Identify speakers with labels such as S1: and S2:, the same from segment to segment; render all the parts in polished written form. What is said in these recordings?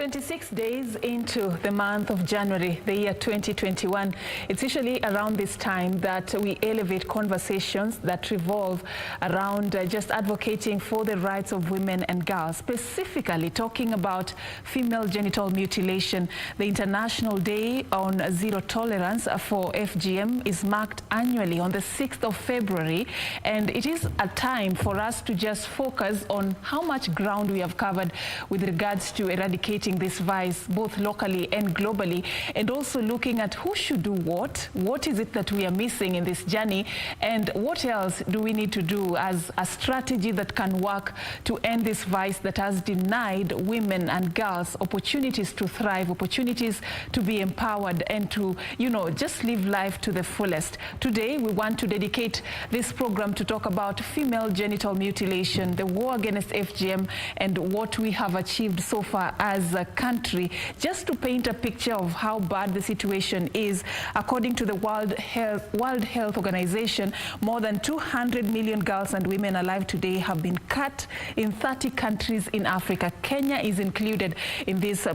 S1: 26 days into the month of January, the year 2021, it's usually around this time that we elevate conversations that revolve around just advocating for the rights of women and girls, specifically talking about female genital mutilation. The International Day on Zero Tolerance for FGM is marked annually on the 6th of February, and it is a time for us to just focus on how much ground we have covered with regards to eradicating this vice, both locally and globally, and also looking at who should do what is it that we are missing in this journey, and what else do we need to do as a strategy that can work to end this vice that has denied women and girls opportunities to thrive, opportunities to be empowered, and to, you know, just live life to the fullest. Today, we want to dedicate this program to talk about female genital mutilation, the war against FGM, and what we have achieved so far as a country, just to paint a picture of how bad the situation is. According to the World Health Organization, more than 200 million girls and women alive today have been cut in 30 countries in Africa. Kenya is included in this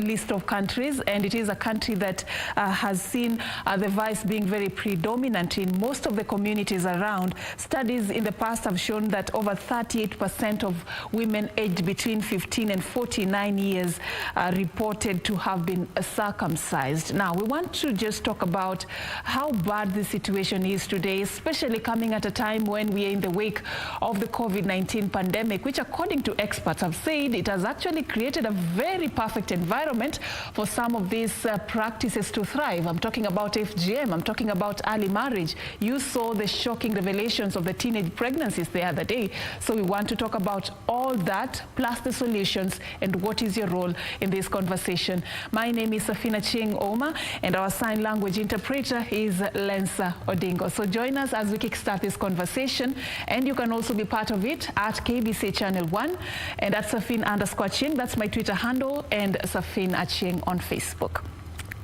S1: list of countries, and it is a country that has seen the vice being very predominant in most of the communities around. Studies in the past have shown that over 38% of women aged between 15 and 49 years are reported to have been circumcised. Now, we want to just talk about how bad the situation is today, especially coming at a time when we are in the wake of the COVID-19 pandemic, which, according to experts, have said it has actually created a very perfect environment for some of these practices to thrive. I'm talking about FGM, I'm talking about early marriage. You saw the shocking revelations of the teenage pregnancies the other day. So we want to talk about all that, plus the solutions, and what is your role in this conversation. My name is Safina Ching Oma, and our sign language interpreter is Lensa Odingo. So join us as we kickstart this conversation, and you can also be part of it at KBC Channel 1 and at Safin_Ching. That's my Twitter handle, and Safin Aching on Facebook.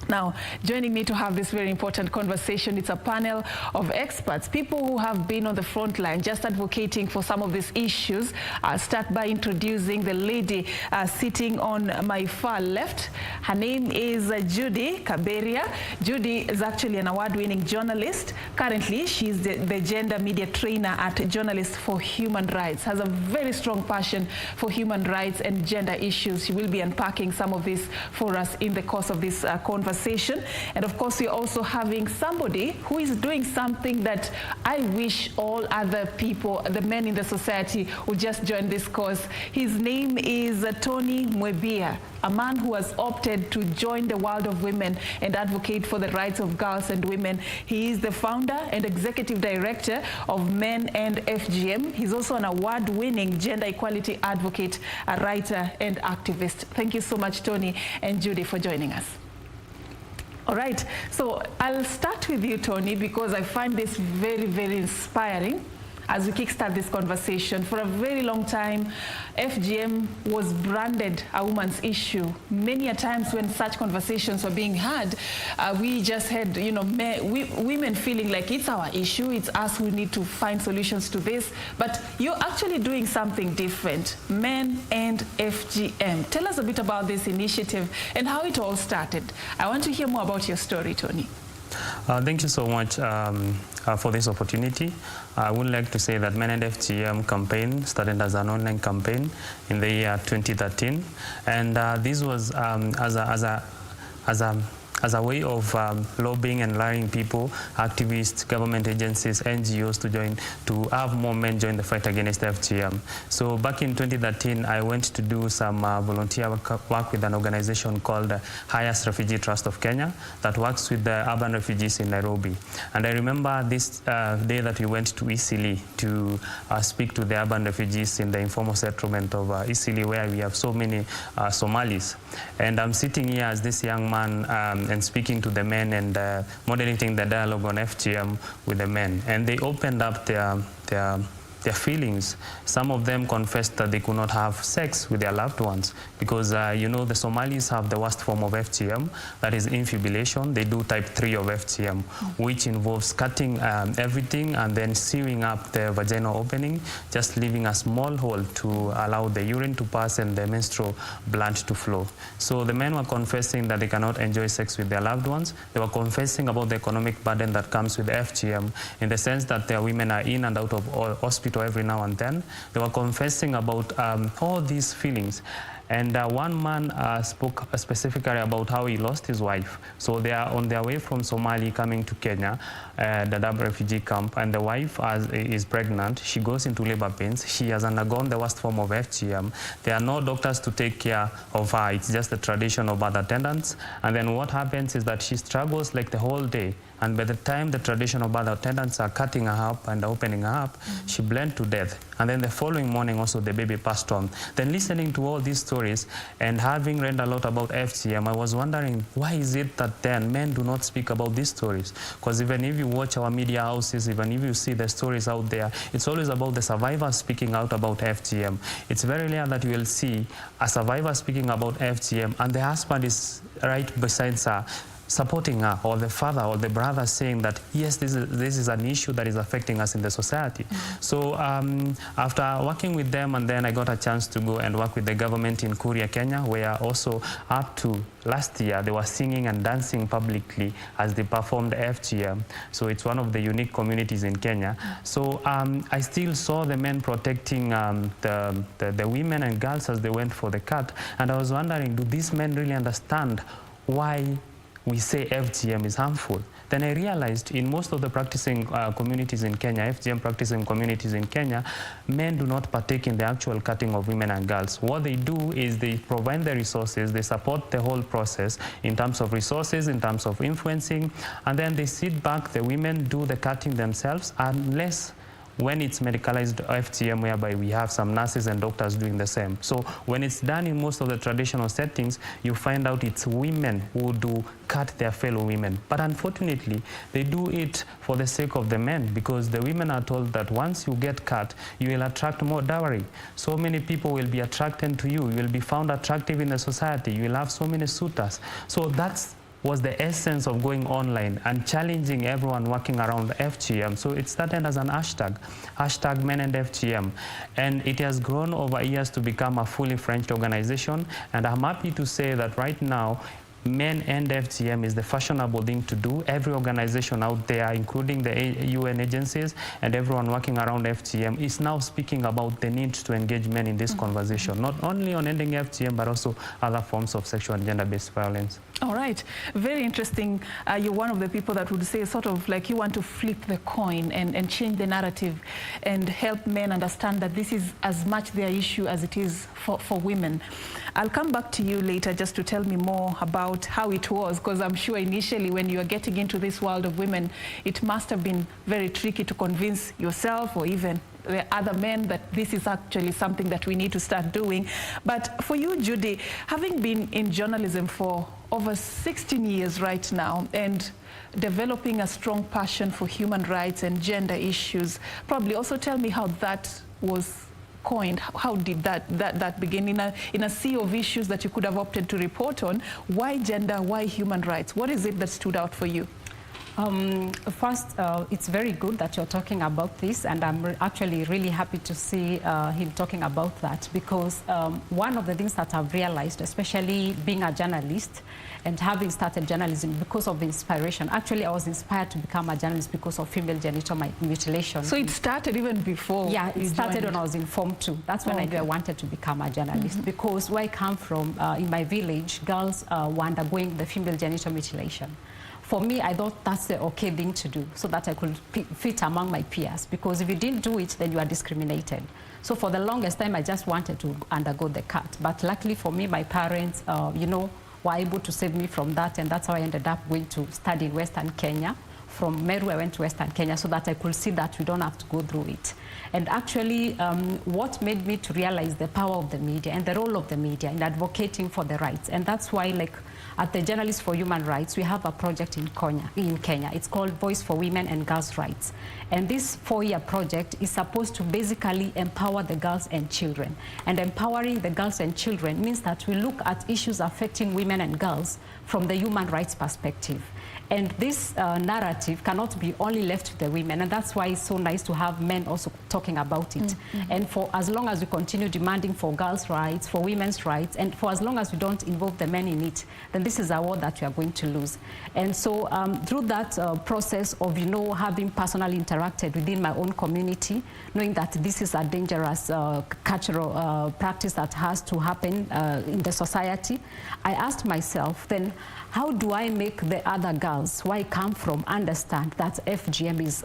S1: Now, joining me to have this very important conversation, it's a panel of experts, people who have been on the front line just advocating for some of these issues. I'll start by introducing the lady sitting on my far left. Her name is Judie Kaberia. Judie is actually an award-winning journalist. Currently, she's the gender media trainer at Journalists for Human Rights, has a very strong passion for human rights and gender issues. She will be unpacking some of this for us in the course of this conversation. And of course, we're also having somebody who is doing something that I wish all other people, the men in the society, would just join this cause. His name is Tony Mwebia, a man who has opted to join the world of women and advocate for the rights of girls and women. He is the founder and executive director of Men and FGM. He's also an award-winning gender equality advocate, a writer, and activist. Thank you so much, Tony and Judy, for joining us. All right, so I'll start with you, Tony, because I find this very, very inspiring as we kickstart this conversation. For a very long time, FGM was branded a woman's issue. Many a times when such conversations were being had, we just had, you know, women feeling like it's our issue, it's us who need to find solutions to this. But you're actually doing something different, Men and FGM. Tell us a bit about this initiative and how it all started. I want to hear more about your story, Tony.
S2: Thank you so much for this opportunity. I would like to say that Men and FGM campaign started as an online campaign in the year 2013, and this was as a way of lobbying and luring people, activists, government agencies, NGOs to join, to have more men join the fight against FGM. So back in 2013, I went to do some volunteer work with an organization called Highest Refugee Trust of Kenya that works with the urban refugees in Nairobi. And I remember this day that we went to Isili to speak to the urban refugees in the informal settlement of Isili, where we have so many Somalis. And I'm sitting here as this young man and speaking to the men and moderating the dialogue on FGM with the men. And they opened up their their feelings. Some of them confessed that they could not have sex with their loved ones because, you know, the Somalis have the worst form of FGM, that is infibulation. They do type 3 of FGM, which involves cutting everything and then sewing up the vaginal opening, just leaving a small hole to allow the urine to pass and the menstrual blood to flow. So the men were confessing that they cannot enjoy sex with their loved ones. They were confessing about the economic burden that comes with FGM, in the sense that their women are in and out of hospital every now and then. They were confessing about all these feelings. And one man spoke specifically about how he lost his wife. So they are on their way from Somalia coming to Kenya, the Dadaab refugee camp, and the wife is pregnant. She goes into labor pains. She has undergone the worst form of FGM. There are no doctors to take care of her. It's just the tradition of birth attendants. And then what happens is that she struggles like the whole day. And by the time the traditional birth attendants are cutting her up and opening her up, she bled to death. And then the following morning also the baby passed on. Then listening to all these stories and having read a lot about FGM, I was wondering, why is it that then men do not speak about these stories? Because even if you watch our media houses, even if you see the stories out there, it's always about the survivors speaking out about FGM. It's very rare that you will see a survivor speaking about FGM and the husband is right beside her, supporting her, or the father or the brother saying that, yes, this is an issue that is affecting us in the society. So after working with them, and then I got a chance to go and work with the government in Kuria, Kenya, where also up to last year they were singing and dancing publicly as they performed FGM. So it's one of the unique communities in Kenya. So I still saw the men protecting the women and girls as they went for the cut. And I was wondering, do these men really understand why we say FGM is harmful? Then I realized in most of the practicing communities in Kenya, FGM practicing communities in Kenya, men do not partake in the actual cutting of women and girls. What they do is they provide the resources, they support the whole process in terms of resources, in terms of influencing, and then they sit back, the women do the cutting themselves, unless when it's medicalized FGM, whereby we have some nurses and doctors doing the same. So when it's done in most of the traditional settings, you find out it's women who do cut their fellow women. But unfortunately, they do it for the sake of the men, because the women are told that once you get cut, you will attract more dowry. So many people will be attracted to you. You will be found attractive in the society. You will have so many suitors. So that's was the essence of going online and challenging everyone working around FGM. So it started as an hashtag Men and FGM. And it has grown over years to become a fully French organization. And I'm happy to say that right now, Men and FGM is the fashionable thing to do. Every organization out there, including the UN agencies and everyone working around FGM, is now speaking about the need to engage men in this conversation, not only on ending FGM, but also other forms of sexual and gender-based violence.
S1: All right. Very interesting. You're one of the people that would say sort of like you want to flip the coin and change the narrative and help men understand that this is as much their issue as it is for women. I'll come back to you later just to tell me more about how it was, because I'm sure initially when you are getting into this world of women, it must have been very tricky to convince yourself or even the other men that this is actually something that we need to start doing. But for you, Judie, having been in journalism for over 16 years right now and developing a strong passion for human rights and gender issues, probably also tell me how that was coined. How did that begin in a sea of issues that you could have opted to report on? Why gender? Why human rights? What is it that stood out for you?
S3: First, it's very good that you're talking about this, and I'm actually really happy to see him talking about that, because one of the things that I've realized, especially being a journalist and having started journalism because of the inspiration. Actually, I was inspired to become a journalist because of female genital mutilation.
S1: So it started even before?
S3: Yeah, it started when I was in Form 2. That's when I wanted to become a journalist, because where I come from, in my village, girls were undergoing the female genital mutilation. For me, I thought that's the okay thing to do so that I could fit among my peers, because if you didn't do it, then you are discriminated. So for the longest time, I just wanted to undergo the cut. But luckily for me, my parents, you know, were able to save me from that, and that's how I ended up going to study in Western Kenya from Meru, I went to Western Kenya so that I could see that we don't have to go through it. And actually, what made me to realize the power of the media and the role of the media in advocating for the rights. And that's why, like, at the Journalists for Human Rights, we have a project in Kenya. It's called Voice for Women and Girls' Rights. And this 4-year project is supposed to basically empower the girls and children. And empowering the girls and children means that we look at issues affecting women and girls from the human rights perspective. And this narrative cannot be only left to the women, and that's why it's so nice to have men also talking about it. And for as long as we continue demanding for girls' rights, for women's rights, and for as long as we don't involve the men in it, then this is a war that we are going to lose. And so through that process of, you know, having personally interacted within my own community, knowing that this is a dangerous cultural practice that has to happen in the society, I asked myself, then how do I make the other girls where I come from understand that FGM is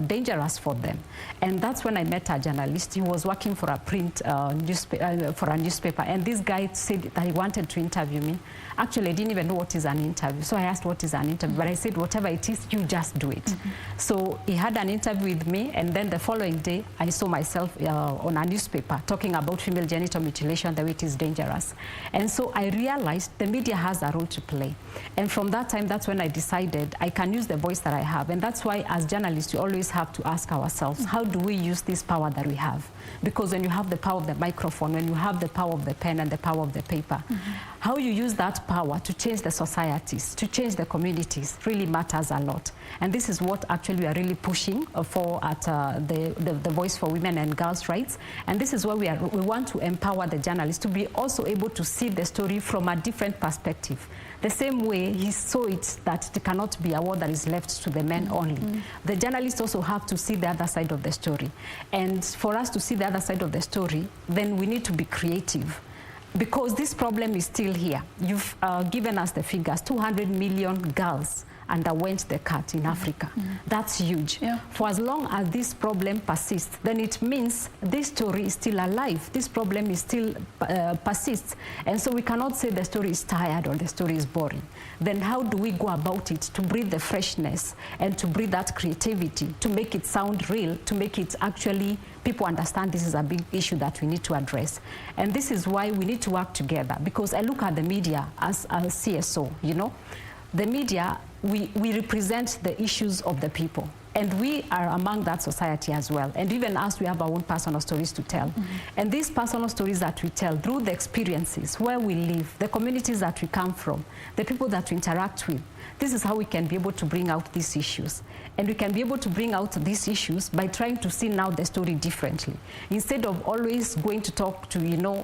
S3: dangerous for them? And that's when I met a journalist. He was working for a print newspaper, and this guy said that he wanted to interview me. Actually, I didn't even know what is an interview, so I asked what is an interview, but I said whatever it is, you just do it. So he had an interview with me, and then the following day I saw myself on a newspaper talking about female genital mutilation, the way it is dangerous. And so I realized the media has a role to play. And from that time, that's when I decided I can use the voice that I have. And that's why, as journalists, we always have to ask ourselves, how do we use this power that we have? Because when you have the power of the microphone, when you have the power of the pen and the power of the paper, how you use that power to change the societies, to change the communities, really matters a lot. And this is what actually we are really pushing for at the Voice for Women and Girls' Rights. And this is where we want to empower the journalists to be also able to see the story from a different perspective. The same way he saw it, that it cannot be a war that is left to the men only. The journalists also have to see the other side of the story. And for us to see the other side of the story, then we need to be creative. Because this problem is still here. You've given us the figures, 200 million girls underwent the cut in Africa. That's huge. For as long as this problem persists, then it means this story is still alive. This problem is still persists. And so we cannot say the story is tired or the story is boring. Then how do we go about it to breathe the freshness and to breathe that creativity, to make it sound real, to make it actually people understand this is a big issue that we need to address. And this is why we need to work together, because I look at the media as a CSO, you know. The media, we represent the issues of the people. And we are among that society as well. And even us, we have our own personal stories to tell. And these personal stories that we tell through the experiences, where we live, the communities that we come from, the people that we interact with, this is how we can be able to bring out these issues. And we can be able to bring out these issues by trying to see now the story differently. Instead of always going to talk to, you know,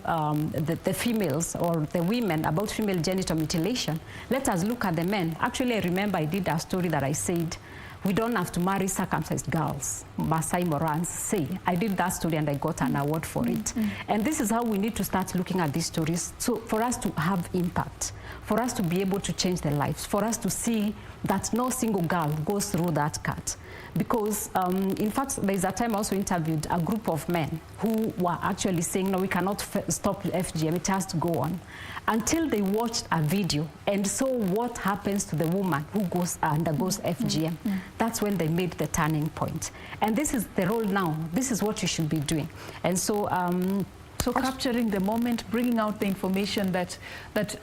S3: the females or the women about female genital mutilation, let us look at the men. Actually, I remember I did a story that I said, we don't have to marry circumcised girls. Masai Morans say. I did that story and I got an award for it. And this is how we need to start looking at these stories, so for us to have impact, for us to be able to change their lives, for us to see that no single girl goes through that cut. Because, in fact, there's a time I also interviewed a group of men who were actually saying, no, we cannot stop FGM, it has to go on. Until they watched a video and saw what happens to the woman who undergoes FGM. That's when they made the turning point. And this is the role now. This is what you should be doing. And so,
S1: so capturing the moment, bringing out the information that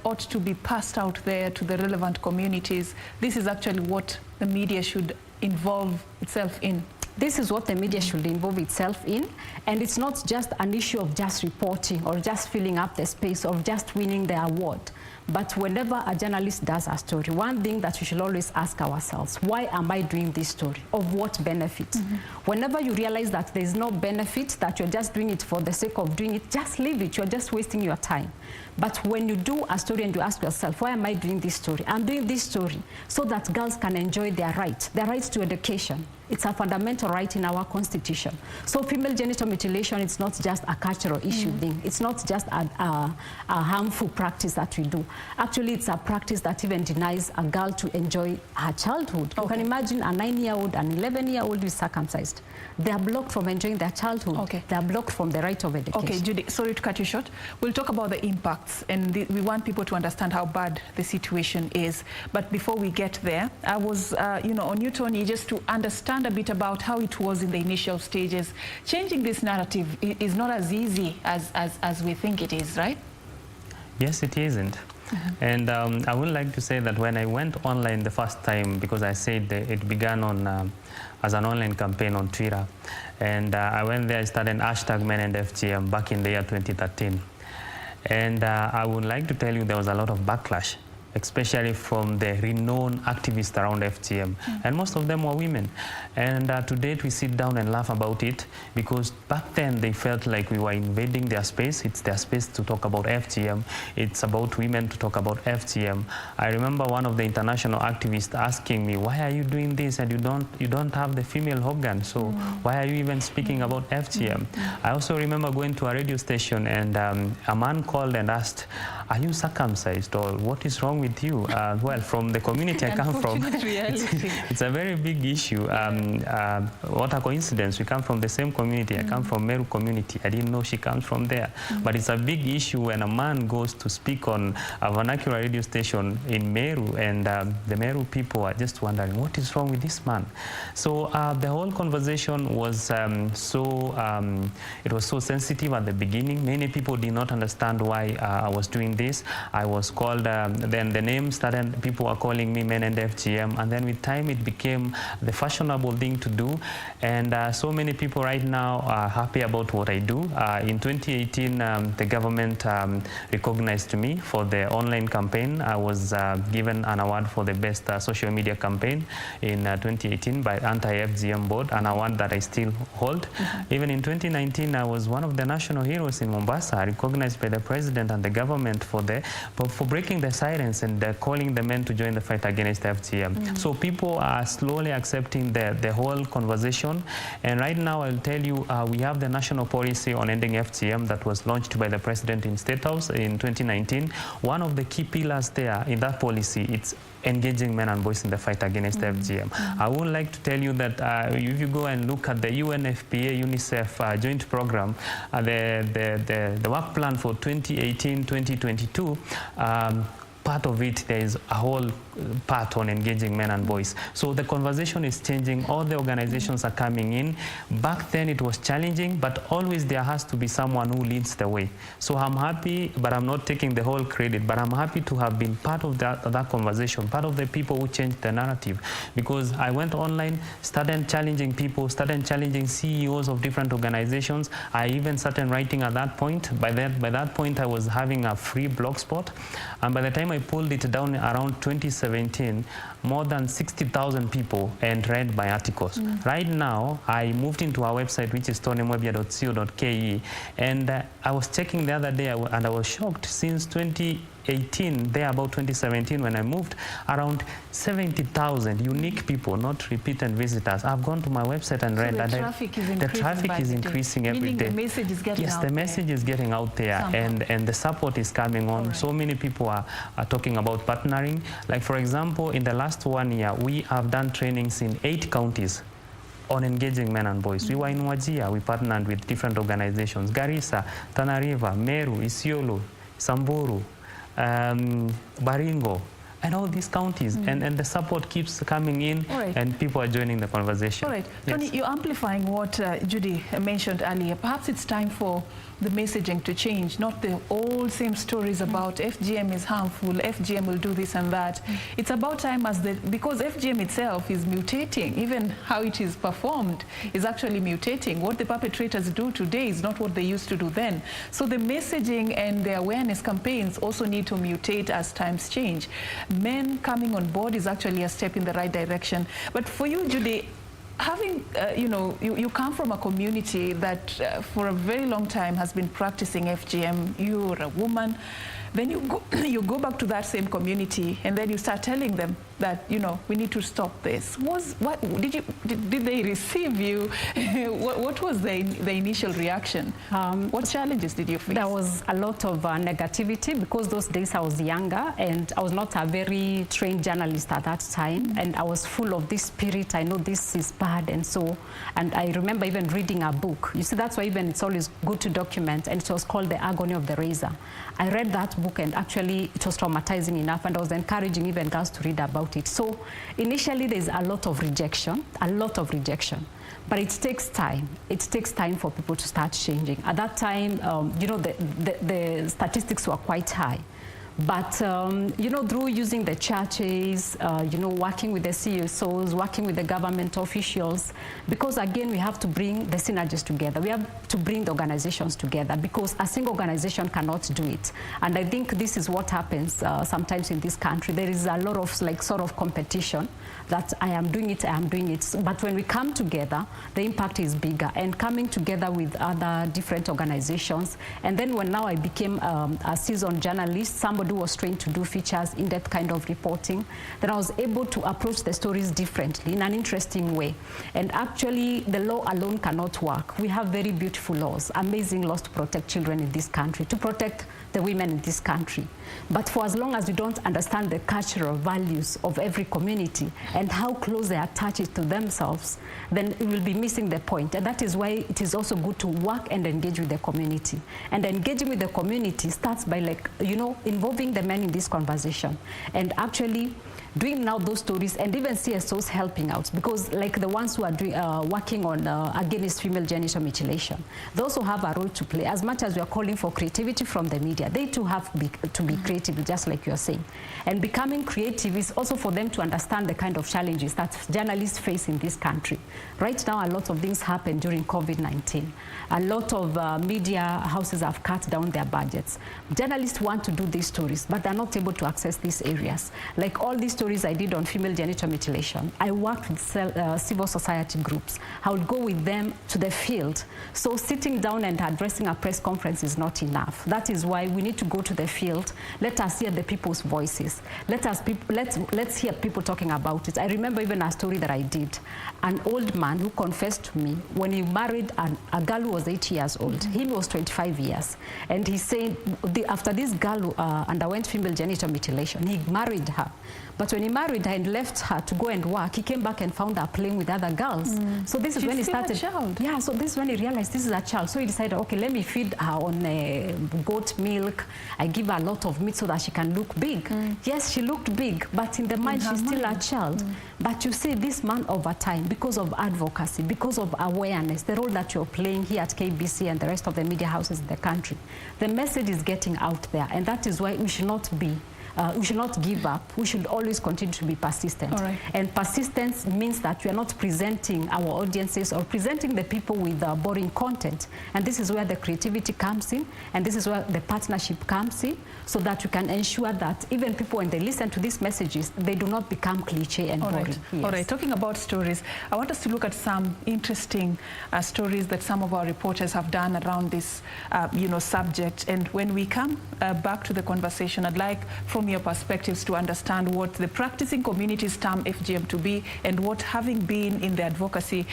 S1: ought to be passed out there to the relevant communities, this is actually what the media should involve itself in.
S3: This is what the media should involve itself in, and it's not just an issue of just reporting or just filling up the space or just winning the award. But whenever a journalist does a story, one thing that we should always ask ourselves, why am I doing this story? Of what benefit? Whenever you realize that there's no benefit, that you're just doing it for the sake of doing it, just leave it. You're just wasting your time. But when you do a story and you ask yourself, why am I doing this story? I'm doing this story so that girls can enjoy their rights to education. It's a fundamental right in our constitution. So female genital mutilation is not just a cultural issue thing. It's not just a harmful practice that we do. Actually, it's a practice that even denies a girl to enjoy her childhood. You can imagine a 9-year-old, an 11-year-old is circumcised. They are blocked from enjoying their childhood. They are blocked from the right of education.
S1: Okay, Judie, sorry to cut you short. We'll talk about the impacts, and we want people to understand how bad the situation is. But before we get there, I was, on you, Tony, just to understand a bit about how it was in the initial stages. Changing this narrative is not as easy as we think it is, right?
S2: Yes, it isn't. And I would like to say that when I went online the first time, because I said it began on as an online campaign on Twitter, and I went there, I started hashtag Men and FGM back in the year 2013. And I would like to tell you there was a lot of backlash, especially from the renowned activists around FGM. And most of them were women. And to date, we sit down and laugh about it because back then they felt like we were invading their space. It's their space to talk about FGM. It's about women to talk about FGM. I remember one of the international activists asking me, why are you doing this and you don't have the female organ? So why are you even speaking about FGM? I also remember going to a radio station and a man called and asked, are you circumcised, or what is wrong with you? Well, from the community I come from, it's a very big issue. What a coincidence. We come from the same community. I come from Meru community. I didn't know she comes from there. But it's a big issue when a man goes to speak on a vernacular radio station in Meru, and the Meru people are just wondering, what is wrong with this man? So the whole conversation was it was so sensitive at the beginning. Many people did not understand why I was doing this. I was called, then the name started, people were calling me Men and FGM, and then with time it became the fashionable thing to do, and so many people right now are happy about what I do. In 2018, the government recognized me for the online campaign. I was given an award for the best social media campaign in 2018 by Anti-FGM Board, an award that I still hold. Even in 2019, I was one of the national heroes in Mombasa, recognized by the president and the government for breaking the silence and calling the men to join the fight against FGM. So people are slowly accepting the whole conversation. And right now, I'll tell you, we have the national policy on ending FGM that was launched by the president in State House in 2019. One of the key pillars there in that policy, it's engaging men and boys in the fight against FGM. I would like to tell you that if you go and look at the UNFPA UNICEF joint program, the work plan for 2018-2022, part of it, there is a whole part on engaging men and boys. So the conversation is changing. All the organizations are coming in. Back then it was challenging, but always there has to be someone who leads the way. So I'm happy, but I'm not taking the whole credit, but I'm happy to have been part of that conversation, part of the people who changed the narrative. Because I went online, started challenging people, started challenging CEOs of different organizations. I even started writing at that point. By that point, I was having a free blog spot. And by the time I pulled it down around 2017, more than 60,000 people had read my articles. Right now, I moved into our website, which is mwebia.co.ke, and I was checking the other day, and I was shocked. Since 2018, there about 2017, when I moved, around 70,000 unique people, not repeated visitors, have gone to my website and read that. The traffic is increasing every day.
S1: The message is getting
S2: out there. Yes, the message is getting out there, and the support is coming on. So many people are talking about partnering. Like, for example, in the last 1 year, we have done trainings in 8 counties on engaging men and boys. We were in Mwebia, we partnered with different organizations, Garissa, Tana River, Meru, Isiolo, Samburu, Baringo, and all these counties, and the support keeps coming in, and people are joining the conversation.
S1: All right, Tony, you're amplifying what Judie mentioned earlier. Perhaps it's time for the messaging to change, not the old same stories about FGM is harmful, FGM will do this and that. It's about time, because FGM itself is mutating. Even how it is performed is actually mutating. What the perpetrators do today is not what they used to do then. So the messaging and the awareness campaigns also need to mutate as times change. Men coming on board is actually a step in the right direction. But for you, Judie, having, you come from a community that for a very long time has been practicing FGM. You're a woman. then you go back to that same community, and then you start telling them that, you know, we need to stop this. Did they receive you? What was the initial reaction? What challenges did you face?
S3: There was a lot of negativity, because those days I was younger and I was not a very trained journalist at that time, and I was full of this spirit. I know this is bad, and I remember even reading a book. You see, that's why even it's always good to document, and it was called The Agony of the Razor. I read that book, and actually it was traumatizing enough, and I was encouraging even girls to read about it. So initially there's a lot of rejection, but it takes time. It takes time for people to start changing. At that time, you know, the statistics were quite high. But, you know, through using the churches, you know, working with the CSOs, working with the government officials, because, again, we have to bring the synergies together. We have to bring the organizations together, because a single organization cannot do it. And I think this is what happens sometimes in this country. There is a lot of, like, sort of competition that I am doing it. But when we come together, the impact is bigger. And coming together with other different organizations. And then when now I became a seasoned journalist, somebody who was trained to do features, in-depth kind of reporting, then I was able to approach the stories differently in an interesting way. And actually, the law alone cannot work. We have very beautiful laws, amazing laws to protect children in this country, to protect the women in this country. But for as long as we don't understand the cultural values of every community and how close they attach it to themselves, then we will be missing the point. And that is why it is also good to work and engage with the community. And engaging with the community starts by, like, you know, involving the men in this conversation and actually doing now those stories, and even CSOs helping out, because like the ones who are doing, working on against female genital mutilation, they also have a role to play. As much as we are calling for creativity from the media, they too have to be creative, just like you're saying. And becoming creative is also for them to understand the kind of challenges that journalists face in this country. Right now, a lot of things happen during COVID-19. A lot of media houses have cut down their budgets. Journalists want to do these stories, but they're not able to access these areas. Like all these stories I did on female genital mutilation, I worked with civil society groups. I would go with them to the field. So sitting down and addressing a press conference is not enough. That is why we need to go to the field. Let us hear the people's voices. Let's hear people talking about it. I remember even a story that I did. An old man who confessed to me when he married a girl who was 8 years old. He was 25 years. And he said, after this girl underwent female genital mutilation, he married her. But when he married her and left her to go and work, he came back and found her playing with other girls. So this is when he started. Yeah, so this is when he realized this is a child. So he decided, okay, let me feed her on goat milk. I give her a lot of meat so that she can look big. Yes, she looked big, but in the mind, she's still a child. But you see, this man over time, because of advocacy, because of awareness, the role that you're playing here at KBC and the rest of the media houses in the country, the message is getting out there. And that is why we should not give up. We should always continue to be persistent. And persistence means that we are not presenting our audiences or presenting the people with boring content. And this is where the creativity comes in, and this is where the partnership comes in, so that we can ensure that even people, when they listen to these messages, they do not become cliche and boring.
S1: All right, talking about stories, I want us to look at some interesting stories that some of our reporters have done around this subject. And when we come back to the conversation, I'd like, from your perspectives, to understand what the practicing communities term FGM to be, and what, having been in the advocacy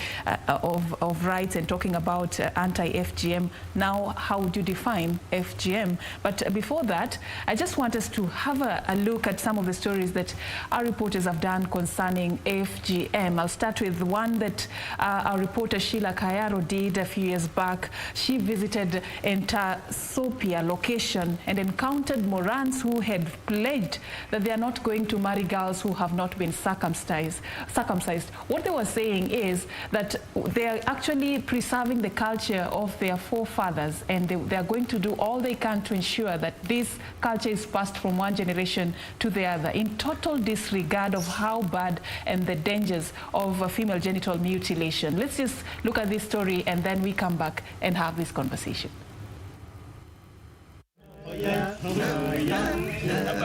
S1: of rights and talking about anti-FGM, now how would you define FGM? But before that, I just want us to have a look at some of the stories that our reporters have done concerning FGM. I'll start with one that our reporter Sheila Kayaro did a few years back. She visited Entasopia location and encountered Morans who had pledged that they are not going to marry girls who have not been circumcised. What they were saying is that they are actually preserving the culture of their forefathers, and they are going to do all they can to ensure that this culture is passed from one generation to the other, in total disregard of how bad and the dangers of female genital mutilation. Let's just look at this story, and then we come back and have this conversation.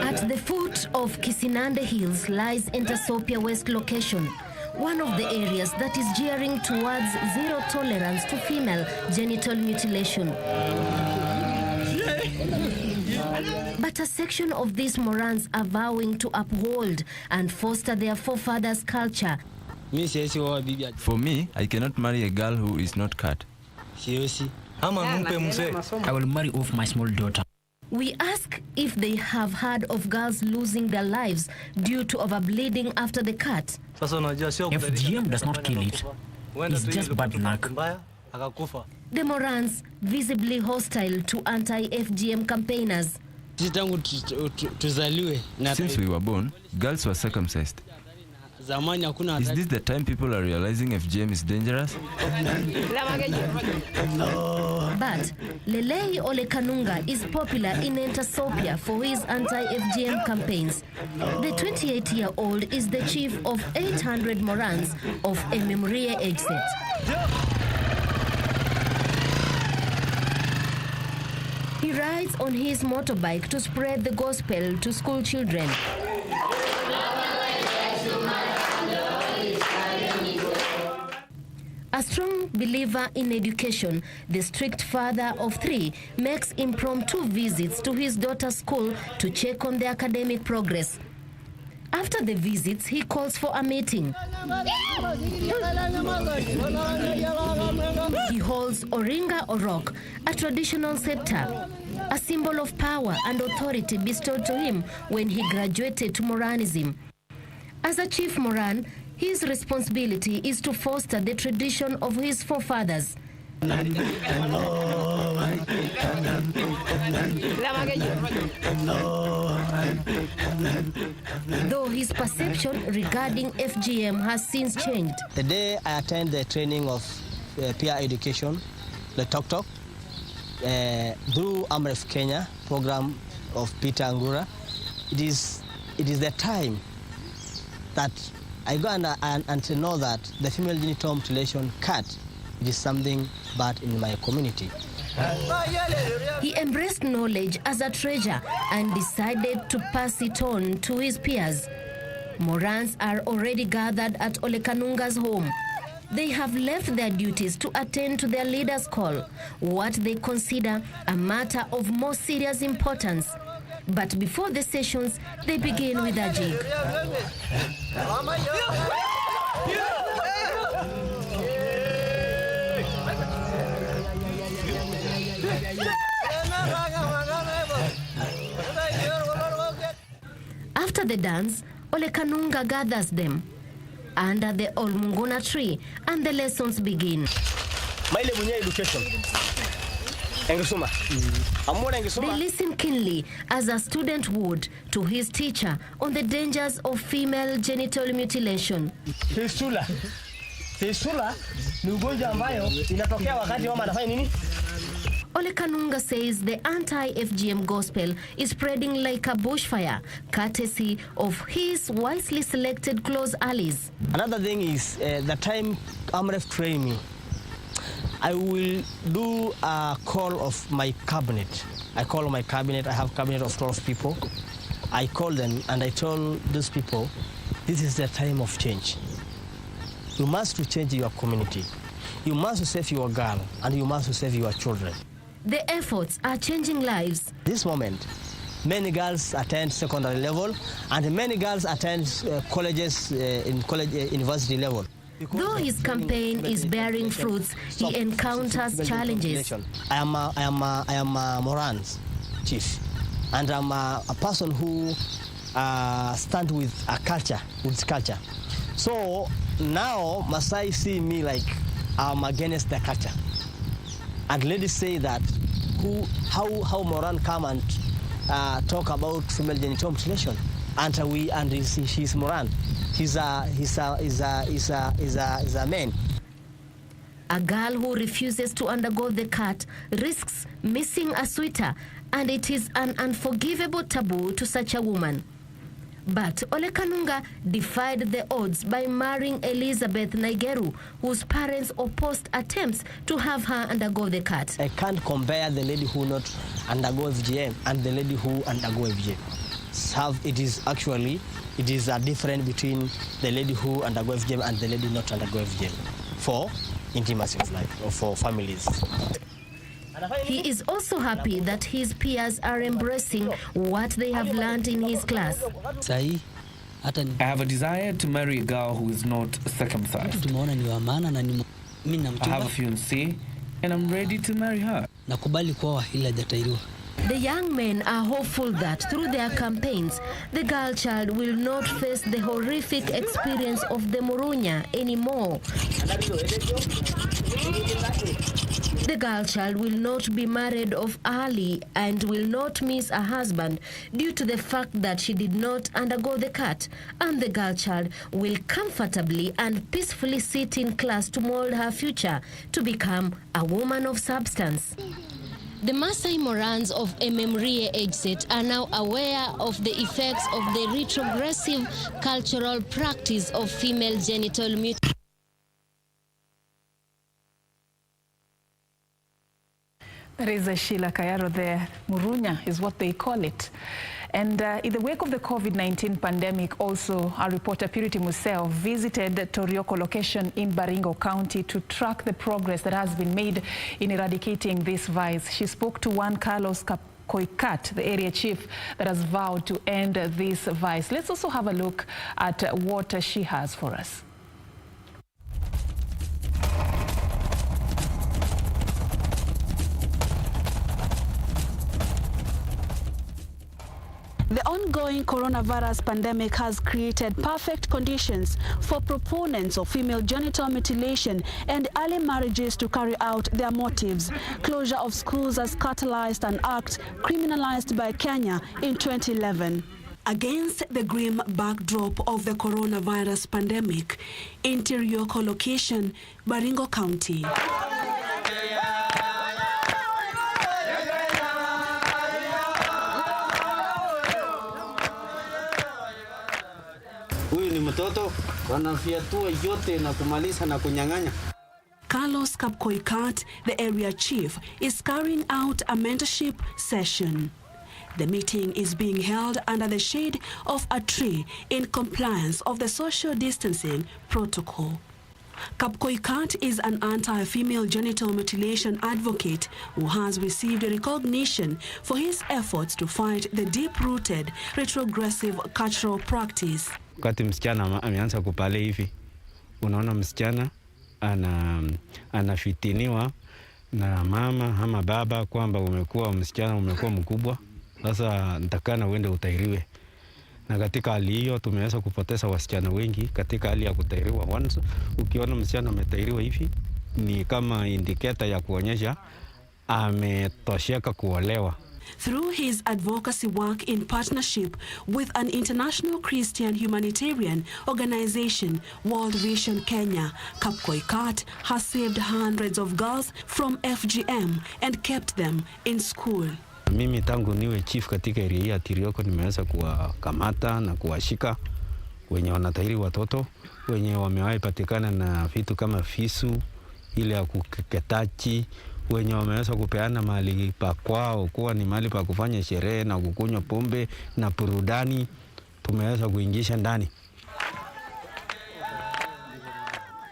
S4: At the foot of Kisinande Hills lies Entasopia West location, one of the areas that is gearing towards zero tolerance to female genital mutilation. But a section of these Morans are vowing to uphold and foster their forefathers' culture.
S5: For me, I cannot marry a girl who is not cut.
S6: I will marry off my small daughter.
S4: We ask if they have heard of girls losing their lives due to overbleeding after the cut.
S6: FGM does not kill it. It's just bad luck.
S4: The Morans, visibly hostile to anti-FGM campaigners.
S5: Since we were born, girls were circumcised. Is this the time people are realizing FGM is dangerous?
S4: But Lelei Olekanunga is popular in Entasopia for his anti-FGM campaigns. The 28-year-old is the chief of 800 Morans of Ememria exit. He rides on his motorbike to spread the gospel to school children. A strong believer in education, the strict father of 3 makes impromptu visits to his daughter's school to check on the academic progress. After the visits, he calls for a meeting. He holds Oringa Orok, a traditional scepter, a symbol of power and authority bestowed to him when he graduated to Moranism. As a chief Moran, his responsibility is to foster the tradition of his forefathers. Though his perception regarding FGM has since changed.
S7: The day I attend the training of peer education, the Tok Tok, through AMREF Kenya program of Peter Angura, it is the time that I go and to know that the female genital mutilation cut, it is something bad in my community.
S4: He embraced knowledge as a treasure and decided to pass it on to his peers. Morans are already gathered at Olekanunga's home. They have left their duties to attend to their leader's call, what they consider a matter of more serious importance. But before the sessions, they begin with a jig. After the dance, Olekanunga gathers them under the Olmunguna tree and the lessons begin. They listen keenly, as a student would, to his teacher on the dangers of female genital mutilation. Olekanunga says the anti-FGM gospel is spreading like a bushfire, courtesy of his wisely selected close allies.
S7: Another thing is, the time AMREF trained me, I will do a call of my cabinet. I call my cabinet. I have a cabinet of 12 people. I call them and I told these people, this is the time of change. You must change your community. You must save your girl and you must save your children.
S4: The efforts are changing lives.
S7: This moment, many girls attend secondary level and many girls attend colleges university level.
S4: Though his campaign is bearing fruits, he encounters challenges.
S7: I am a Moran's chief, and I'm a person who stands with a culture, with culture. So now Masai see me like I'm against the culture. And ladies say that how Moran come and talk about female genital mutilation, and he's Moran. He's a man. A girl who refuses to undergo the cut risks missing a sweeter, and it is an unforgivable taboo to such a woman. But Olekanunga defied the odds by marrying Elizabeth Naigeru, whose parents opposed attempts to have her undergo the cut. I can't compare the lady who not undergo FGM and the lady who undergo FGM. It is a difference between the lady who undergo FGM and the lady not undergo FGM for intimacy of life or for families.
S4: He is also happy that his peers are embracing what they have learned in his class.
S8: I have a desire to marry a girl who is not circumcised. I have a fiancée and I'm ready to marry her.
S4: The young men are hopeful that through their campaigns, the girl child will not face the horrific experience of the Murunya anymore. The girl child will not be married off early and will not miss a husband due to the fact that she did not undergo the cut, and the girl child will comfortably and peacefully sit in class to mold her future to become a woman of substance. The Maasai Morans of Mwebia age set are now aware of the effects of the retrogressive cultural practice of female genital mutilation.
S1: There is a Sheila Kayaro there. Murunya is what they call it. And in the wake of the COVID-19 pandemic, also, our reporter Purity Museo visited the Torioko location in Baringo County to track the progress that has been made in eradicating this vice. She spoke to one Carlos Koikat, the area chief that has vowed to end this vice. Let's also have a look at what she has for us.
S9: The ongoing coronavirus pandemic has created perfect conditions for proponents of female genital mutilation and early marriages to carry out their motives. Closure of schools has catalyzed an act criminalized by Kenya in 2011. Against the grim backdrop of the coronavirus pandemic, in Torioko location, Baringo County. Carlos Koikat, the area chief, is carrying out a mentorship session. The meeting is being held under the shade of a tree in compliance of the social distancing protocol. Koikat is an anti-female genital mutilation advocate who has received recognition for his efforts to fight the deep-rooted retrogressive cultural practice.
S10: Wakati msichana ameanza kupale hivi, unaona msichana anafitiniwa na mama ama baba kwamba umekuwa msichana, umekuwa mkubwa, sasa nitakana uende utairiwe. Na katika hali hiyo tumeweza kupoteza wasichana wengi katika hali ya kutairiwa. Once ukiona msichana ametairiwa hivi, ni kama indicator ya kuonyesha ametosheka kuolewa.
S9: Through his advocacy work in partnership with an international Christian humanitarian organization, World Vision Kenya, Koikat has saved hundreds of girls from FGM and kept them in school.
S10: Mimi tangu niwe chief katika area ya Torioko nimeweza kuwakamata na kuwashika wenye wanatairi watoto, wenye wamewahi patikana na vitu kama fisu, ile ya kukeketachi, wenye wameweza kupeana mahali pa kwao kuwa ni mahali pa kufanya sherehe na kukunywa pombe na burudani, tumeweza kuingisha ndani.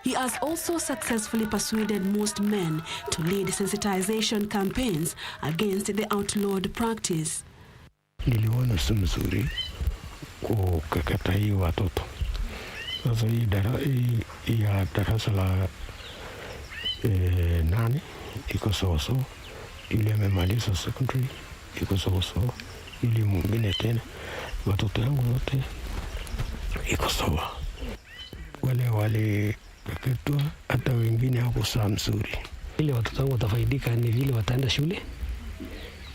S9: He has also successfully persuaded most men to lead sensitization campaigns against the outlawed practice.
S11: Niliona si mzuri kukeketa hii watoto. Sasa hii ya darasa la 8 iko soso, ili amemaliza secondary iko soso, ili mwingine tena watoto yangu wote iko sawa. Wale keketwa hata wengine hawakusaa mzuri.
S6: Ile watoto wangu watafaidika ni vile wataenda shule,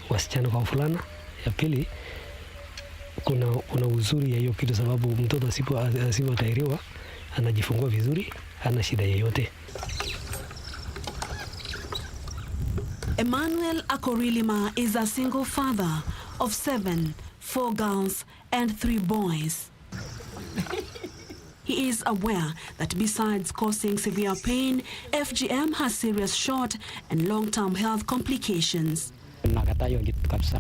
S6: wasichana kwa fulana. Ya pili, kuna uzuri ya hiyo kitu, sababu mtoto asipotairiwa anajifungua vizuri, hana shida yoyote.
S9: Emmanuel Akorilima is a single father of 7, 4 girls and 3 boys. He is aware that besides causing severe pain, FGM has serious short and long-term health complications.
S12: Nakataa hiyo kitu kabisa,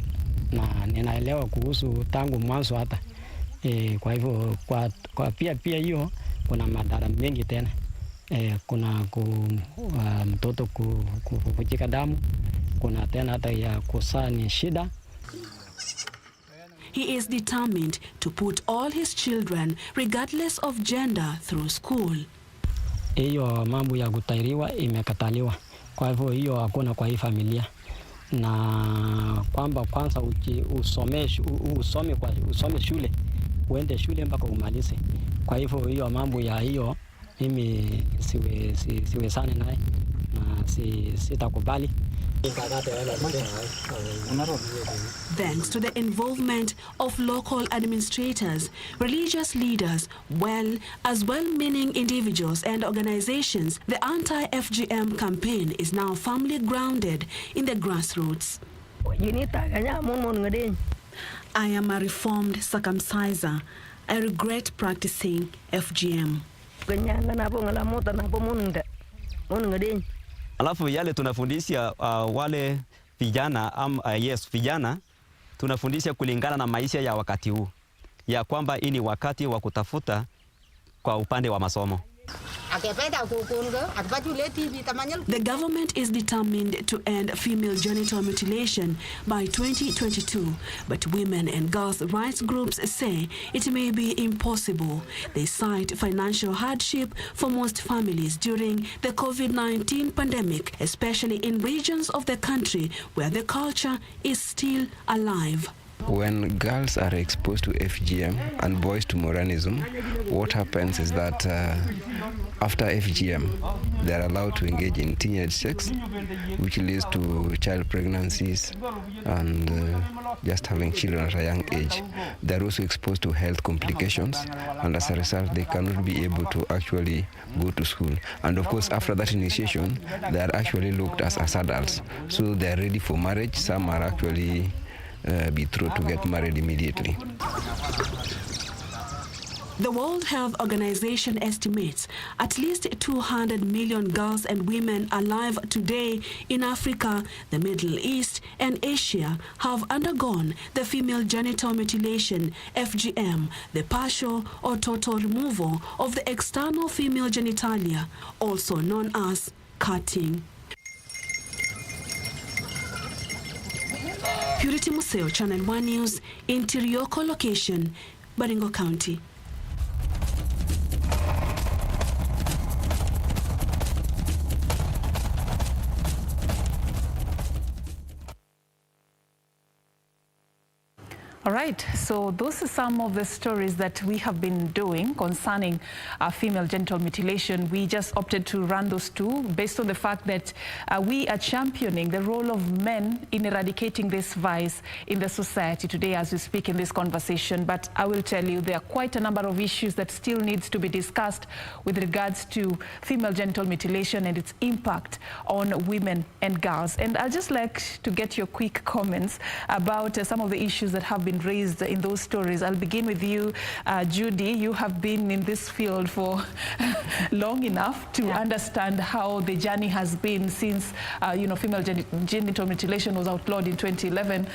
S12: na ninaelewa kuhusu tangu mwanzo hata. Kwa hivyo kwa pia hiyo kuna madhara mengi tena. Kuna mtoto kuvujika damu, kuna tena hata ya kusaa ni shida.
S9: He is determined to put all his children, regardless of gender, through school.
S12: Hiyo mambo ya kutairiwa imekataliwa. Kwa hivyo hiyo hakuna kwa hii familia. Na kwamba kwanza usome shule, uende shule mpaka umalize. Kwa hivyo hiyo mambo ya hiyo mimi siwe sana naye na sitakubali.
S9: Thanks to the involvement of local administrators, religious leaders, as well-meaning individuals and organizations, the anti-FGM campaign is now firmly grounded in the grassroots. I am a reformed circumciser. I regret practicing FGM.
S13: Alafu yale tunafundisha wale vijana vijana tunafundisha kulingana na maisha ya wakati huu, ya kwamba hii ni wakati wa kutafuta kwa upande wa masomo.
S9: The government is determined to end female genital mutilation by 2022, but women and girls' rights groups say it may be impossible. They cite financial hardship for most families during the COVID-19 pandemic, especially in regions of the country where the culture is still alive.
S14: When girls are exposed to FGM and boys to Moranism, what happens is that after FGM, they're allowed to engage in teenage sex, which leads to child pregnancies and just having children at a young age. They're also exposed to health complications, and as a result, they cannot be able to actually go to school. And of course, after that initiation, they are actually looked as adults. So they're ready for marriage. Some are actually betrothed to get married immediately.
S9: The World Health Organization estimates at least 200 million girls and women alive today in Africa, the Middle East, and Asia have undergone the female genital mutilation, FGM, the partial or total removal of the external female genitalia, also known as cutting. Purity Museo, Channel 1 News, in Tirioko location, Baringo County.
S1: All right, so those are some of the stories that we have been doing concerning female genital mutilation. We just opted to run those two based on the fact that we are championing the role of men in eradicating this vice in the society today as we speak in this conversation. But I will tell you, there are quite a number of issues that still needs to be discussed with regards to female genital mutilation and its impact on women and girls. And I'd just like to get your quick comments about some of the issues that have been raised in those stories. I'll begin with you, Judie. You have been in this field for long enough to understand how the journey has been since, female genital mutilation was outlawed in 2011.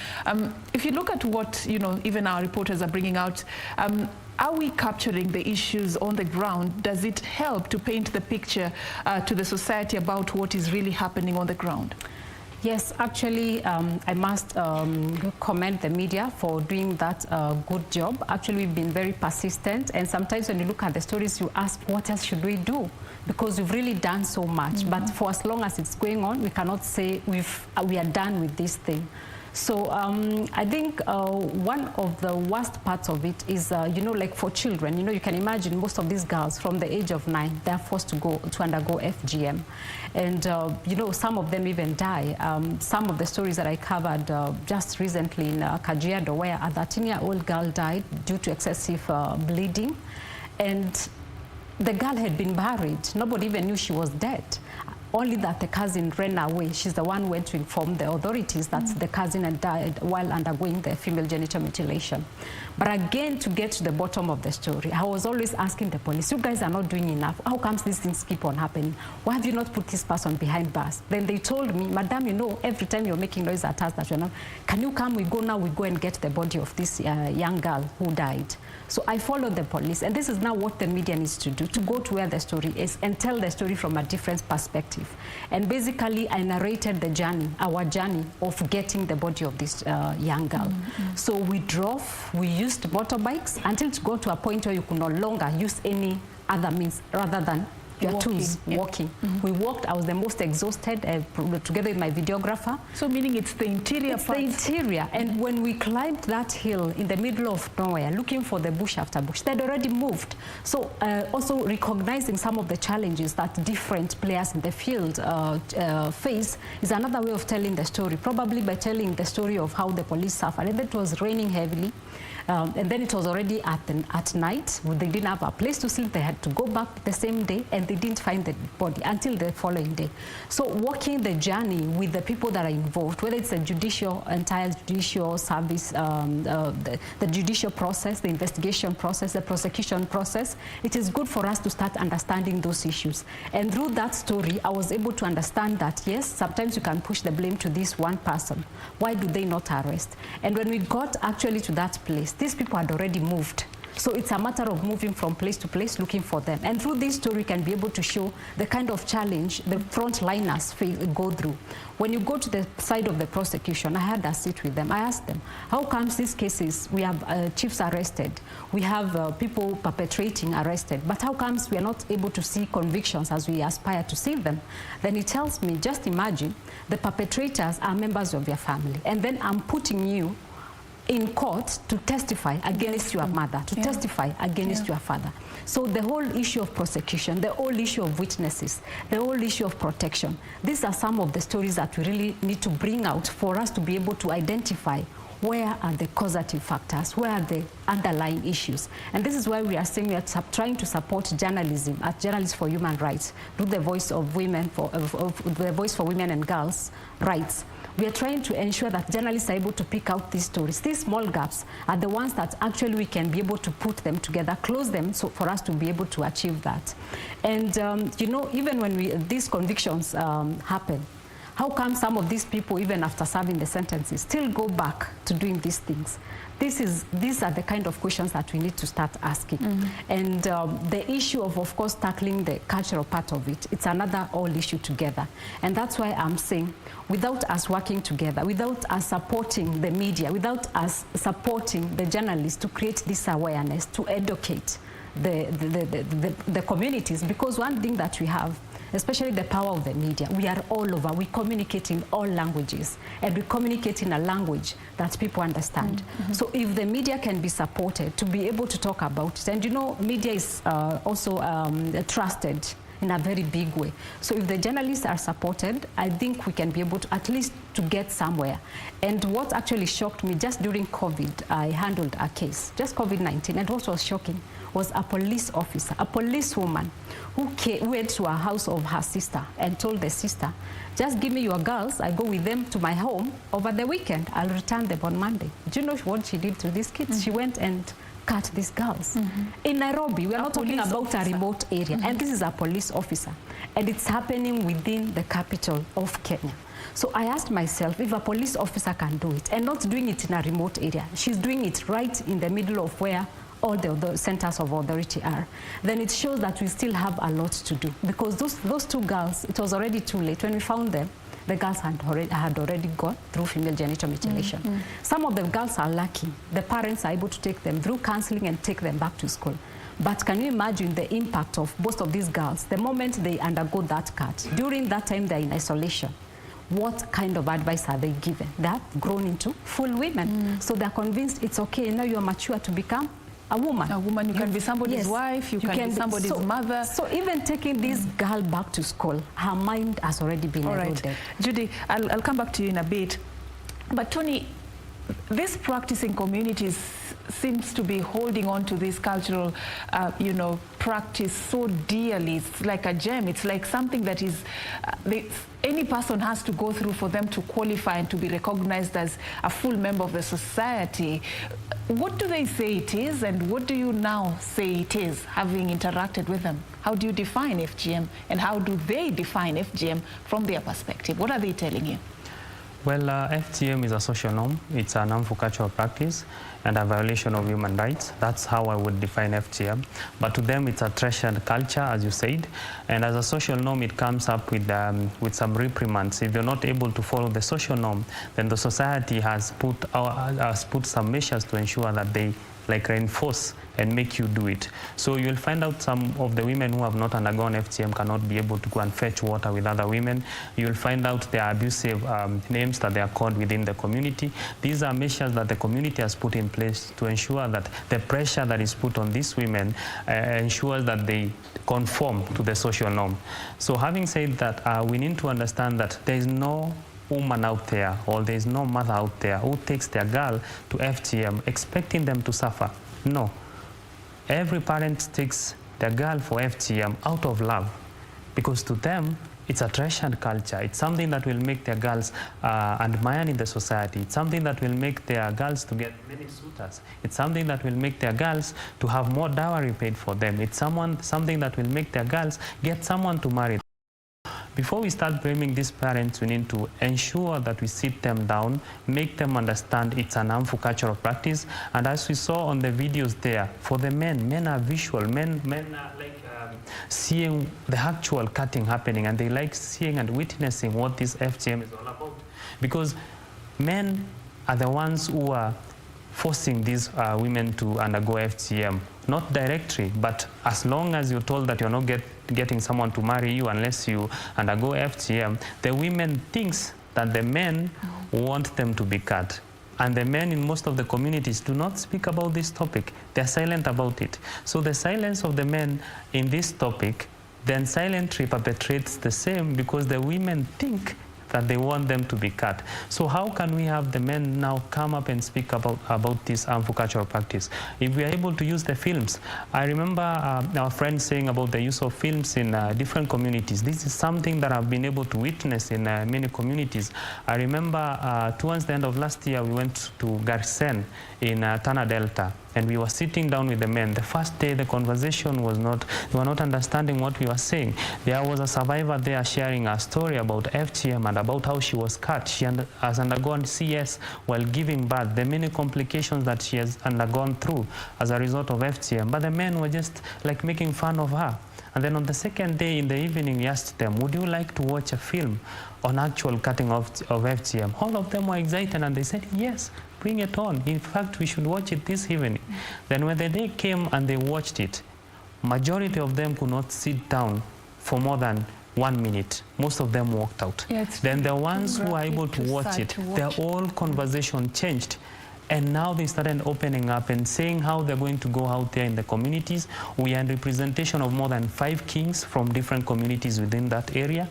S1: If you look at what, even our reporters are bringing out, are we capturing the issues on the ground? Does it help to paint the picture to the society about what is really happening on the ground?
S3: Yes, actually, I must commend the media for doing that good job. Actually, we've been very persistent, and sometimes when you look at the stories, you ask, what else should we do? Because we've really done so much. But for as long as it's going on, we cannot say we are done with this thing. So I think one of the worst parts of it is, like for children, you can imagine most of these girls from the age of 9, they're forced to undergo FGM. And, some of them even die. Some of the stories that I covered just recently in Kaberia, where a 13-year-old girl died due to excessive bleeding. And the girl had been buried. Nobody even knew she was dead. Only that the cousin ran away. She's the one who went to inform the authorities that the cousin had died while undergoing the female genital mutilation. But again, to get to the bottom of the story, I was always asking the police, you guys are not doing enough. How comes these things keep on happening? Why have you not put this person behind bars? Then they told me, Madam, every time you're making noise at us, can you come, we go now, we go and get the body of this young girl who died. So I followed the police, and this is now what the media needs to do, to go to where the story is and tell the story from a different perspective. chief. And basically, I narrated the journey, our journey of getting the body of this young girl. So we drove, we used motorbikes until it got to a point where you could no longer use any other means rather than your tools, walking. We walked. I was the most exhausted together with my videographer.
S1: So meaning it's the interior part?
S3: It's the interior. And when we climbed that hill in the middle of nowhere, looking for the bush after bush, they'd already moved. So also recognizing some of the challenges that different players in the field face is another way of telling the story, probably by telling the story of how the police suffered. And it was raining heavily. And then it was already at night. They didn't have a place to sleep. They had to go back the same day, and they didn't find the body until the following day. So walking the journey with the people that are involved, whether it's a entire judicial service, the judicial process, the investigation process, the prosecution process, it is good for us to start understanding those issues. And through that story, I was able to understand that, yes, sometimes you can push the blame to this one person. Why do they not arrest? And when we got actually to that place, these people had already moved. So it's a matter of moving from place to place looking for them. And through this story, we can be able to show the kind of challenge the frontliners go through. When you go to the side of the prosecution, I had a sit with them. I asked them, how comes these cases, we have chiefs arrested, we have people perpetrating arrested, but how comes we are not able to see convictions as we aspire to see them? Then he tells me, just imagine, the perpetrators are members of your family, and then I'm putting you in court to testify against your mother, to testify against your father. So the whole issue of prosecution, the whole issue of witnesses, the whole issue of protection, these are some of the stories that we really need to bring out for us to be able to identify where are the causative factors, where are the underlying issues. And this is why we are saying we are trying to support journalism at Journalists for Human Rights, through the voice of women, the voice for women and girls' rights. We are trying to ensure that journalists are able to pick out these stories. These small gaps are the ones that actually we can be able to put them together, close them, so for us to be able to achieve that. And, you know, even when these convictions happen, how come some of these people, even after serving the sentences, still go back to doing these things? These are the kind of questions that we need to start asking. And the issue of course, tackling the cultural part of it, it's another whole issue together. And that's why I'm saying, without us working together, without us supporting the media, without us supporting the journalists to create this awareness, to educate the communities, because one thing that we have, especially the power of the media, we are all over. We communicate in all languages, and we communicate in a language that people understand. So if the media can be supported to be able to talk about it, and you know, media is also trusted in a very big way. So if the journalists are supported, I think we can be able to at least to get somewhere. And what actually shocked me, just during COVID, I handled a case, just COVID-19, and what was shocking was a police officer, a policewoman who went to a house of her sister and told the sister, just give me your girls, I go with them to my home over the weekend, I'll return them on Monday. Do you know what she did to these kids? She went and cut these girls. In Nairobi, we are not talking about a remote area, and this is a police officer, and it's happening within the capital of Kenya. So I asked myself, if a police officer can do it, and not doing it in a remote area, she's doing it right in the middle of where all the centers of authority are, then it shows that we still have a lot to do. Because those two girls, it was already too late. When we found them, the girls had already gone through female genital mutilation. Some of the girls are lucky. The parents are able to take them through counseling and take them back to school. But can you imagine the impact of both of these girls the moment they undergo that cut? During that time, they're in isolation. What kind of advice are they given? They have grown into full women. So they're convinced it's okay, now you're mature to become a woman. A woman, you can be somebody's wife, you can be somebody's mother. So even taking this girl back to school, her mind has already been eroded.
S1: Judie, I'll come back to you in a bit. But Tony, this practicing communities seems to be holding on to this cultural, you know, practice so dearly. It's like a gem. It's like something that is, any person has to go through for them to qualify and to be recognized as a full member of the society. What do they say it is, and what do you now say it is, having interacted with them? How do you define FGM, and how do they define FGM from their perspective? What are they telling you?
S2: Well, FGM is a social norm. It's an harmful cultural practice and a violation of human rights. That's how I would define FGM. But to them, it's a treasured culture, as you said. And as a social norm, it comes up with some reprimands. If you're not able to follow the social norm, then the society has put some measures to ensure that they reinforce and make you do it. So you'll find out some of the women who have not undergone FGM cannot be able to go and fetch water with other women. You'll find out there are abusive names that they are called within the community. These are measures that the community has put in place to ensure that the pressure that is put on these women ensures that they conform to the social norm. So having said that, we need to understand that there is no woman out there, or there is no mother out there who takes their girl to FGM expecting them to suffer. No. Every parent takes their girl for FGM out of love, because to them it's a treasured culture. It's something that will make their girls admired in the society. It's something that will make their girls to get many suitors. It's something that will make their girls to have more dowry paid for them. It's something that will make their girls get someone to marry. Before we start blaming these parents, we need to ensure that we sit them down, make them understand it's an harmful cultural practice. And as we saw on the videos there, for the men are visual. Men are seeing the actual cutting happening, and they like seeing and witnessing what this FGM is all about. Because men are the ones who are forcing these women to undergo FGM. Not directly, but as long as you're told that you're not getting someone to marry you unless you undergo FGM, the women thinks that the men want them to be cut. And the men in most of the communities do not speak about this topic. They're silent about it. So the silence of the men in this topic then silently perpetrates the same, because the women think that they want them to be cut. So how can we have the men now come up and speak about this harmful cultural practice? If we are able to use the films, I remember our friend saying about the use of films in different communities. This is something that I've been able to witness in many communities. I remember towards the end of last year, we went to Garsen in Tana Delta, and we were sitting down with the men. The first day, the conversation was not, they were not understanding what we were saying. There was a survivor there sharing a story about FGM and about how she was cut. She has undergone CS while giving birth, the many complications that she has undergone through as a result of FGM. But the men were just making fun of her. And then on the second day in the evening, we asked them, would you like to watch a film on actual cutting of FGM? All of them were excited, and they said, yes, bring it on. In fact, we should watch it this evening. Then when the day came and they watched it, majority of them could not sit down for more than 1 minute. Most of them walked out. Yeah, then the ones who were able to watch it, their whole conversation changed. And now they started opening up and saying how they're going to go out there in the communities. We are in representation of more than 5 kings from different communities within that area.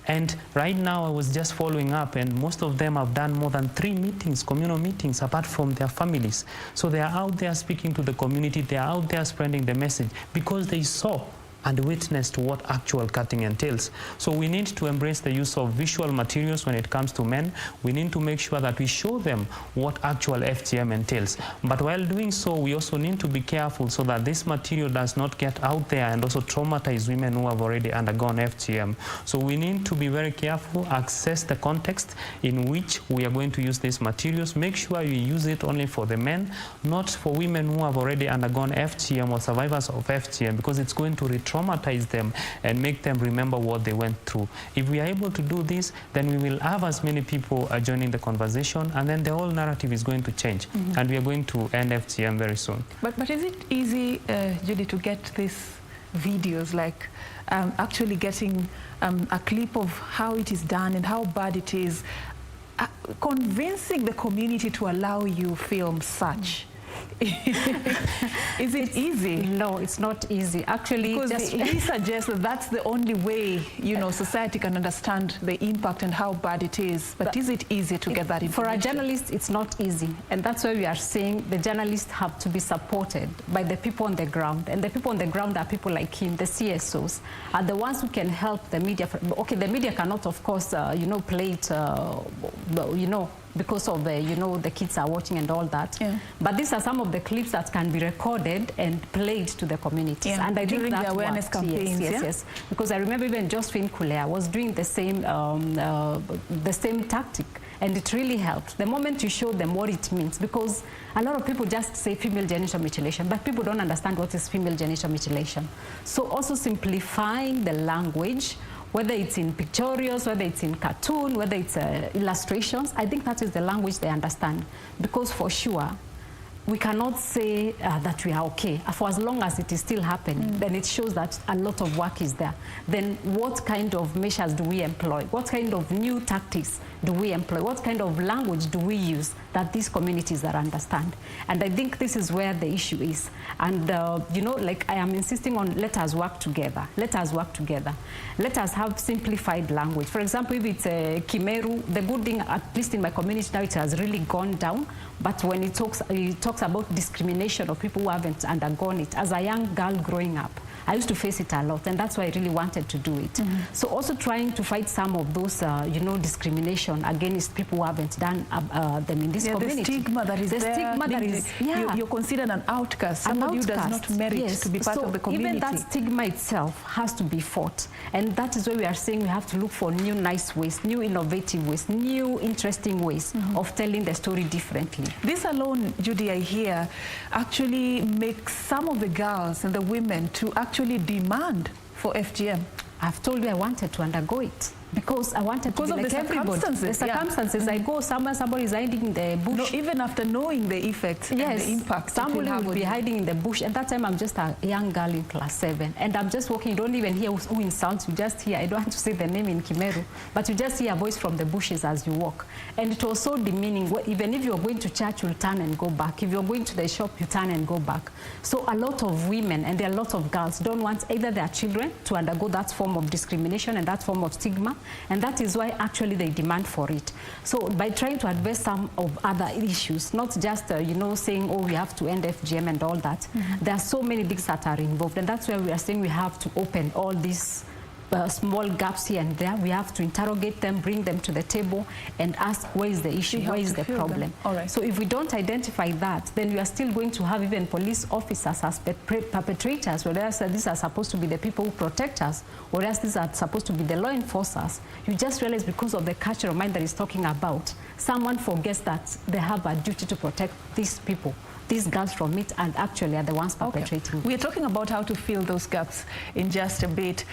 S2: And right now I was just following up, and most of them have done more than 3 meetings, communal meetings, apart from their families. So they are out there speaking to the community. They are out there spreading the message because they saw and witnessed what actual cutting entails. So we need to embrace the use of visual materials when it comes to men. We need to make sure that we show them what actual FGM entails. But while doing so, we also need to be careful so that this material does not get out there and also traumatize women who have already undergone FGM. So we need to be very careful, assess the context in which we are going to use these materials. Make sure we use it only for the men, not for women who have already undergone FGM or survivors of FGM, because it's going to traumatize them and make them remember what they went through. If we are able to do this, then we will have as many people joining the conversation, and then the whole narrative is going to change, and we are going to end FGM very soon.
S1: But is it easy, Judie, to get these videos, actually getting a clip of how it is done and how bad it is, convincing the community to allow you film such? Is it easy?
S3: No, it's not easy. Actually,
S1: because he suggests that that's the only way, society can understand the impact and how bad it is. But is it easy to get that information?
S3: For a journalist, it's not easy. And that's why we are saying the journalists have to be supported by the people on the ground. And the people on the ground are people like him, the CSOs, are the ones who can help the media. Okay, the media cannot, of course, play it, because of the, you know, the kids are watching and all that. Yeah. But these are some of the clips that can be recorded and played to the communities. Yeah. And I think that the awareness campaigns. Yes. Because I remember even Josephine Kulea was doing the same tactic, and it really helped. The moment you show them what it means, because a lot of people just say female genital mutilation, but people don't understand what is female genital mutilation. So also simplifying the language, whether it's in pictorials, whether it's in cartoon, whether it's illustrations, I think that is the language they understand. Because for sure, we cannot say that we are okay. For as long as it is still happening, then it shows that a lot of work is there. Then what kind of measures do we employ? What kind of new tactics do we employ? What kind of language do we use that these communities that understand? And I think this is where the issue is. And, you know, like I am insisting on, let us work together. Let us work together. Let us have simplified language. For example, if it's Kimeru, the good thing, at least in my community now, it has really gone down. But when it talks about discrimination of people who haven't undergone it, as a young girl growing up, I used to face it a lot, and that's why I really wanted to do it. So also trying to fight some of those, you know, discrimination against people who haven't done them in this community.
S1: The stigma that is there. The stigma that is, you're considered an outcast, somebody who does not merit to be part of the community.
S3: Even that stigma itself has to be fought, and that is why we are saying we have to look for new nice ways, new innovative ways, new interesting ways of telling the story differently.
S1: This alone, Judie, I hear, actually makes some of the girls and the women to actually demand for FGM.
S3: I've told you I wanted to undergo it. Because I wanted to be like everybody. The circumstances. I go somewhere, somebody is hiding in the bush.
S1: No, even after knowing the effects and the impact.
S3: Somebody would be hiding in the bush. At that time, I'm just a young girl in class 7. And I'm just walking. You don't even hear who insults. You just hear, I don't want to say the name in Kimeru, but you just hear a voice from the bushes as you walk. And it was so demeaning. Even if you're going to church, you'll turn and go back. If you're going to the shop, you turn and go back. So a lot of women, and there are a lot of girls, don't want either their children to undergo that form of discrimination and that form of stigma. And that is why actually they demand for it. So by trying to address some of other issues, not just, you know, saying, oh, we have to end FGM and all that, there are so many things that are involved. And that's why we are saying we have to open all these small gaps here and there. We have to interrogate them, bring them to the table, and ask where is the issue, where is the problem. So if we don't identify that, then we are still going to have even police officers as perpetrators, whereas these are supposed to be the people who protect us, whereas these are supposed to be the law enforcers. You just realize because of the cultural mind that is talking about, someone forgets that they have a duty to protect these people, these girls from it, and actually are the ones perpetrating.
S1: We are talking about how to fill those gaps in just a bit.